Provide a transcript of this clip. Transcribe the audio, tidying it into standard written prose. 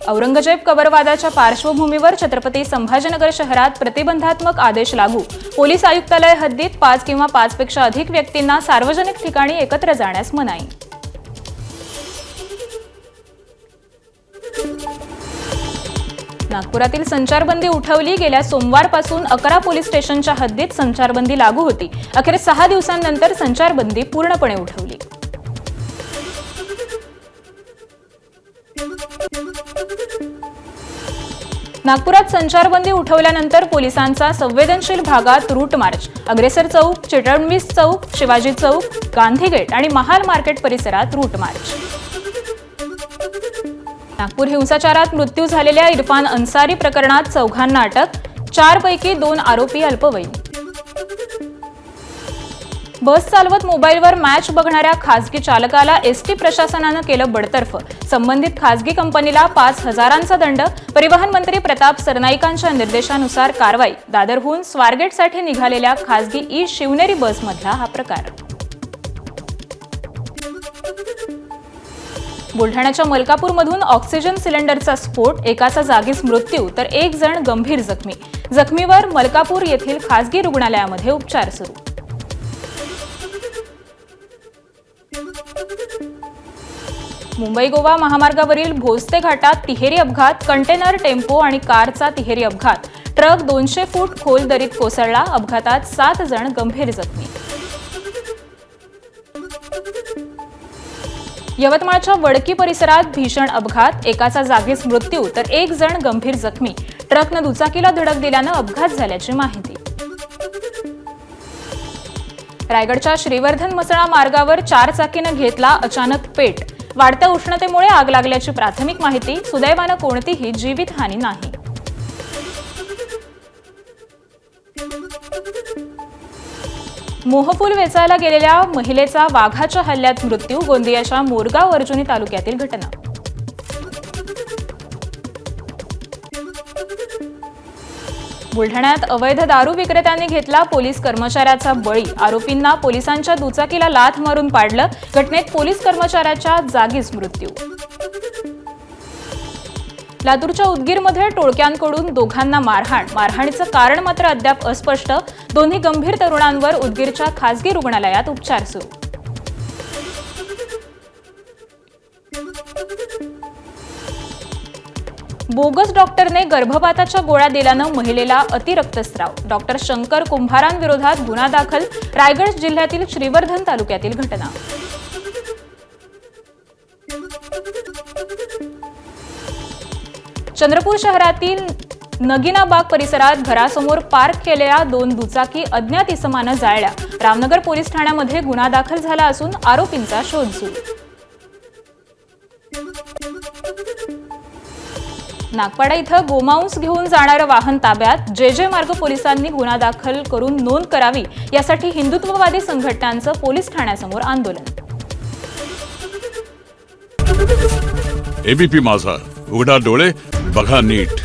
औरंगजेब कबरवादाच्या पार्श्वभूमीवर छत्रपती संभाजीनगर शहरात प्रतिबंधात्मक आदेश लागू। पोलीस आयुक्तालय हद्दीत 5 किंवा 5 पेक्षा अधिक व्यक्तींना सार्वजनिक ठिकाणी एकत्र जाण्यास मनाई। नागपुरातील संचारबंदी उठवली। गेल्या सोमवारपासून 11 पोलीस स्टेशनच्या हद्दीत संचारबंदी लागू होती। अखेर 6 दिवसांनंतर संचारबंदी पूर्णपणे उठवली। नागपुरात संचारबंदी उठवल्यानंतर पोलिसांचा संवेदनशील भागात रूट मार्च, अग्रेसर चौक, चिटणवीस चौक, शिवाजी चौक, गांधी गेट आणि महाल मार्केट परिसरात रूट मार्च। नागपूर हिंसाचारात मृत्यू झालेल्या इरफान अन्सारी प्रकरणात 4 अटक, 4 पैकी 2 आरोपी अल्पवयीन। बस चालवत मोबाईलवर मॅच बघणाऱ्या खासगी चालकाला एसटी प्रशासनानं केलं बडतर्फ। संबंधित खासगी कंपनीला 5,000चा दंड। परिवहन मंत्री प्रताप सरनाईकांच्या निर्देशानुसार कारवाई। दादरहून स्वारगेटसाठी निघालेल्या खासगी ई शिवनेरी बसमधला हा प्रकार। बुलढाण्याच्या मलकापूरमधून ऑक्सिजन सिलेंडरचा स्फोट, एकाचा जागीच मृत्यू तर 1 जण गंभीर जखमी। जखमीवर मलकापूर येथील खासगी रुग्णालयामध्ये उपचार सुरू। मुंबई गोवा महामार्गावरील भोसते घाटात तिहेरी अपघात, कंटेनर, टेम्पो आणि कारचा तिहेरी अपघात। ट्रक 200 फूट खोल दरीत कोसळला। अपघातात 7 जण गंभीर जखमी। यवतमाळच्या वडकी परिसरात भीषण अपघात, एकाचा जागीच मृत्यू तर 1 जण गंभीर जखमी। ट्रकनं दुचाकीला धडक दिल्यानं अपघात झाल्याची माहिती। रायगडच्या श्रीवर्धन मसळा मार्गावर 4 चाकीनं घेतला अचानक पेट। वाढत्या उष्णतेमुळे आग लागल्याची प्राथमिक माहिती। सुदैवानं कोणतीही जीवितहानी नाही। मोहफूल वेचायला गेलेल्या महिलेचा वाघाच्या हल्ल्यात मृत्यू। गोंदियाच्या मोरगाव अर्जुनी तालुक्यातील घटना। बुलढाण्यात अवैध दारू विक्रेत्यांनी घेतला पोलीस कर्मचाऱ्याचा बळी। आरोपींना पोलिसांच्या दुचाकीला लाथ मारून पाडलं। घटनेत पोलीस कर्मचाऱ्याचा जागीच मृत्यू। लातूरच्या उदगीरमध्ये टोळक्यांकडून दोघांना मारहाण। मारहाणीचं कारण मात्र अद्याप अस्पष्ट। दोन्ही गंभीर तरुणांवर उदगीरच्या खासगी रुग्णालयात उपचार सुरू। बोगस डॉक्टरने गर्भपाताच्या गोळ्या दिल्यानं महिलेला अतिरक्तस्राव। डॉक्टर शंकर कुंभारांविरोधात गुन्हा दाखल। रायगड जिल्ह्यातील श्रीवर्धन तालुक्यातील घटना। चंद्रपूर शहरातील नगिनाबाग परिसरात घरासमोर पार्क केलेल्या 2 दुचाकी अज्ञात इसमानं जाळल्या। रामनगर पोलीस ठाण्यामध्ये गुन्हा दाखल झाला असून आरोपींचा शोध सुरू। नागपाडा इथं गोमांस घेऊन जाणारं वाहन ताब्यात। जे मार्ग पोलिसांनी गुन्हा दाखल करून नोंद करावी यासाठी हिंदुत्ववादी संघटनांचं पोलीस ठाण्यासमोर आंदोलन। एबीपी माझा, उघडा डोळे बघा नीट।